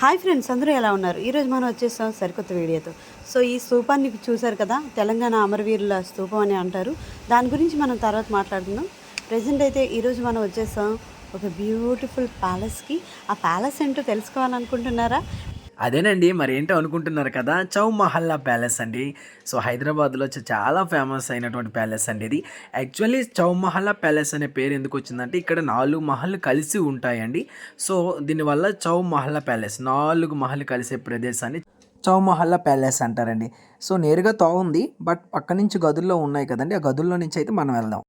Hi friends, అందరూ ఎలా ఉన్నారు? ఈరోజు మనం వచ్చేస్తాం సరికొత్త వీడియోతో. సో ఈ స్తూపాన్ని చూసారు కదా, తెలంగాణ అమరవీరుల స్తూపం అని అంటారు. దాని గురించి మనం తర్వాత మాట్లాడుకుందాం. ప్రజెంట్ అయితే ఈరోజు మనం వచ్చేస్తాం ఒక బ్యూటిఫుల్ ప్యాలెస్కి. ఆ ప్యాలెస్ ఏంటో తెలుసుకోవాలనుకుంటున్నారా? అదేనండి, మరేంటో అనుకుంటున్నారు కదా, చౌ మహల్లా ప్యాలెస్ అండి. సో హైదరాబాద్లో చాలా ఫేమస్ అయినటువంటి ప్యాలెస్ అండి ఇది. యాక్చువల్లీ చౌ మహల్లా ప్యాలెస్ అనే పేరు ఎందుకు వచ్చిందంటే, ఇక్కడ 4 మహల్లు కలిసి ఉంటాయండి. సో దీనివల్ల చౌ మహల్లా ప్యాలెస్, 4 మహల్లు కలిసే ప్రదేశాన్ని చౌ మహల్లా ప్యాలెస్ అంటారండి. సో నేరుగా తో ఉంది, బట్ పక్క నుంచి గదుల్లో ఉన్నాయి కదండి, ఆ గదుల్లో నుంచి అయితే మనం వెళ్దాం.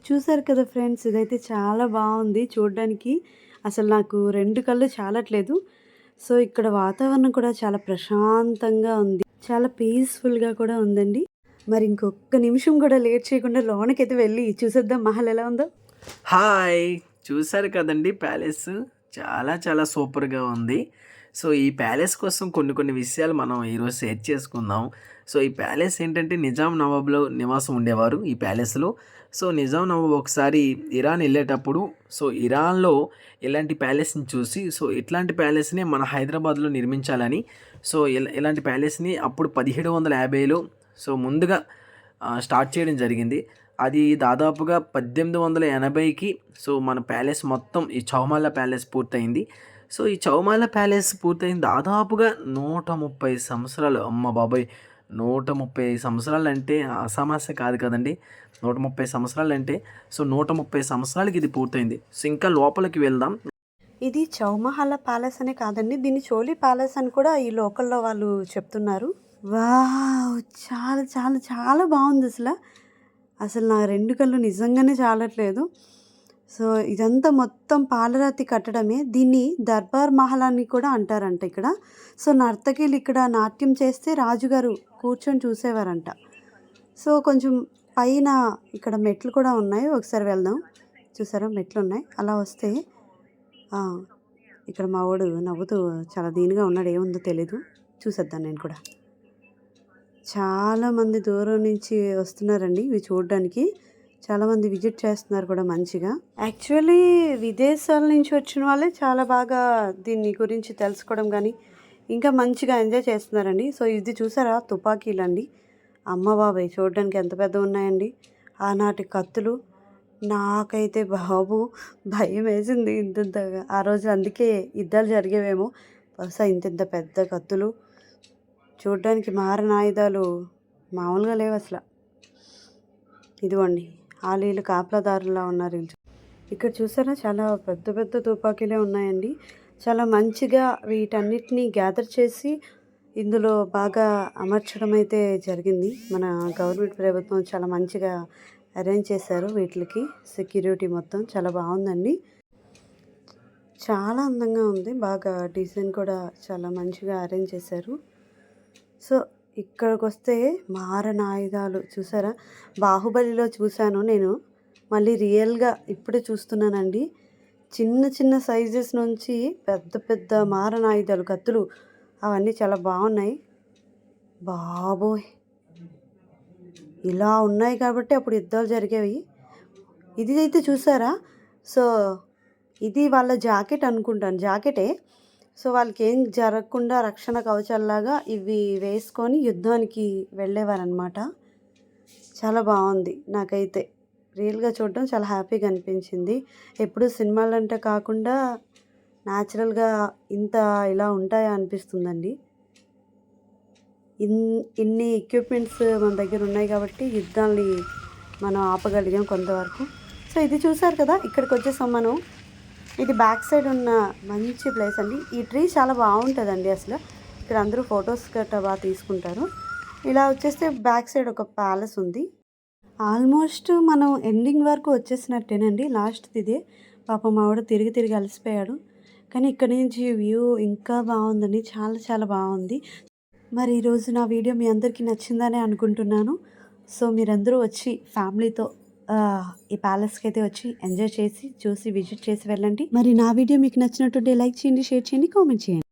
చూసారు కదా ఫ్రెండ్స్, ఇదైతే చాలా బాగుంది చూడడానికి. అసలు నాకు 2 కళ్ళు చాలట్లేదు. సో ఇక్కడ వాతావరణం కూడా చాలా ప్రశాంతంగా ఉంది, చాలా పీస్ఫుల్గా కూడా ఉందండి. మరి ఇంకొక నిమిషం కూడా లేట్ చేయకుండా లోనకైతే వెళ్ళి చూసేద్దాం మహల్ ఎలా ఉందో. హాయ్, చూసారు కదండి ప్యాలెస్, చాలా చాలా సూపర్గా ఉంది. సో ఈ ప్యాలెస్ కోసం కొన్ని కొన్ని విషయాలు మనం ఈరోజు షేర్ చేసుకుందాం. సో ఈ ప్యాలెస్ ఏంటంటే, నిజాం నవాబ్లో నివాసం ఉండేవారు ఈ ప్యాలెస్లో. సో నిజాం నవాబ్ ఒకసారి ఇరాన్ వెళ్ళేటప్పుడు, సో ఇరాన్లో ఇలాంటి ప్యాలెస్ని చూసి, సో ఇట్లాంటి ప్యాలెస్ని మన హైదరాబాద్లో నిర్మించాలని, సో ఇలాంటి ప్యాలెస్ని అప్పుడు 1750లో సో ముందుగా స్టార్ట్ చేయడం జరిగింది. అది దాదాపుగా 1880కి సో మన ప్యాలెస్ మొత్తం, ఈ చౌమాల ప్యాలెస్ పూర్తయింది. సో ఈ చౌమాల ప్యాలెస్ పూర్తయింది దాదాపుగా 130 సంవత్సరాలు. అమ్మ బాబాయ్, 130 సంవత్సరాలు అంటే అసామాస్య కాదు కదండి. 130 సంవత్సరాలు అంటే, సో 130 సంవత్సరాలకి ఇది పూర్తయింది. సో ఇంకా లోపలికి వెళ్దాం. ఇది చౌమహల్లా ప్యాలెస్ అనే కాదండి, దీన్ని చోళీ ప్యాలెస్ అని కూడా ఈ లోకల్లో వాళ్ళు చెప్తున్నారు. వావ్, చాలా చాలా చాలా బాగుంది అసలు. అసలు నా 2 కళ్ళు నిజంగానే చాలట్లేదు. సో ఇదంతా మొత్తం పాలరాతి కట్టడమే. దీన్ని దర్బార్ మహల్ అని కూడా అంటారంట ఇక్కడ. సో నర్తకిలు ఇక్కడ నాట్యం చేస్తే రాజుగారు కూర్చొని చూసేవారంట. సో కొంచెం పైన ఇక్కడ మెట్లు కూడా ఉన్నాయి, ఒకసారి వెళ్దాం. చూసారా, మెట్లు ఉన్నాయి. అలా వస్తే ఇక్కడ మా వాడు నవ్వుతూ చాలా దీనిగా ఉన్నాడు, ఏముందో తెలీదు, చూసేద్దాం నేను కూడా. చాలామంది దూరం నుంచి వస్తున్నారండి ఇవి చూడడానికి. చాలామంది విజిట్ చేస్తున్నారు కూడా మంచిగా. యాక్చువల్లీ విదేశాల నుంచి వచ్చిన వాళ్ళే చాలా బాగా దీన్ని గురించి తెలుసుకోవడం కానీ ఇంకా మంచిగా ఎంజాయ్ చేస్తున్నారండి. సో ఇది చూసారా, తుపాకీలు అండి. అమ్మ బాబాయ్, చూడడానికి ఎంత పెద్ద ఉన్నాయండి. ఆనాటి కత్తులు. నాకైతే బాబు భయం వేసింది ఇంతగా ఆ రోజు. అందుకే యుద్ధాలు జరిగేవేమో బహుశా. ఇంత పెద్ద కత్తులు చూడ్డానికి, మారణ ఆయుధాలు మామూలుగా లేవు అసలు. ఇదిగోండి, ఆలీలు కాపలాదారులా ఉన్నారు వీళ్ళు. ఇక్కడ చూసారా, చాలా పెద్ద పెద్ద తుపాకీలే ఉన్నాయండి. చాలా మంచిగా వీటన్నిటినీ గ్యాదర్ చేసి ఇందులో బాగా అమర్చడం అయితే జరిగింది. మన గవర్నమెంట్ ప్రభుత్వం చాలా మంచిగా అరేంజ్ చేశారు వీటికి. సెక్యూరిటీ మొత్తం చాలా బాగుందండి, చాలా అందంగా ఉంది. బాగా డిజైన్ కూడా చాలా మంచిగా అరేంజ్ చేశారు. సో ఇక్కడికి వస్తే మారణ ఆయుధాలు చూసారా, బాహుబలిలో చూశాను నేను, మళ్ళీ రియల్గా ఇప్పుడే చూస్తున్నానండి. చిన్న చిన్న సైజెస్ నుంచి పెద్ద పెద్ద మారణ ఆయుధాలు, కత్తులు, అవన్నీ చాలా బాగున్నాయి. బాబోయ్, ఇలా ఉన్నాయి కాబట్టి అప్పుడు యుద్ధాలు జరిగేవి. ఇది అయితే చూసారా, సో ఇది వాళ్ళ జాకెట్ అనుకుంటాను, జాకెటే. సో వాళ్ళకి ఏం జరగకుండా రక్షణ కవచాల్లాగా ఇవి వేసుకొని యుద్ధానికి వెళ్ళేవారనమాట. చాలా బాగుంది. నాకైతే రియల్గా చూడడం చాలా హ్యాపీగా అనిపించింది. ఎప్పుడు సినిమాలంటే కాకుండా న్యాచురల్గా ఇంత ఇలా ఉంటాయా అనిపిస్తుందండి. ఇన్ని ఎక్విప్మెంట్స్ మన దగ్గర ఉన్నాయి కాబట్టి యుద్ధాన్ని మనం ఆపగలిగాం కొంతవరకు. సో ఇది చూసారు కదా, ఇక్కడికి వచ్చేసాం మనం. ఇది బ్యాక్ సైడ్ ఉన్న మంచి ప్లేస్ అండి. ఈ ట్రీ చాలా బాగుంటుందండి అసలు. ఇక్కడ అందరూ ఫొటోస్ గట్రా బాగా తీసుకుంటారు. ఇలా వచ్చేస్తే బ్యాక్ సైడ్ ఒక ప్యాలెస్ ఉంది. ఆల్మోస్ట్ మనం ఎండింగ్ వరకు వచ్చేసినట్టేనండి. లాస్ట్ ఇదే. పాపం మావాడు తిరిగి తిరిగి అలసిపోయాడు, కానీ ఇక్కడ నుంచి వ్యూ ఇంకా బాగుందండి, చాలా చాలా బాగుంది. మరి ఈరోజు నా వీడియో మీ అందరికీ నచ్చిందనే అనుకుంటున్నాను. సో మీరందరూ వచ్చి ఫ్యామిలీతో ఈ ప్యాలెస్కి అయితే వచ్చి ఎంజాయ్ చేసి చూసి విజిట్ చేసి వెళ్ళండి. మరి నా వీడియో మీకు నచ్చినట్టుంటే లైక్ చేయండి, షేర్ చేయండి, కామెంట్ చేయండి.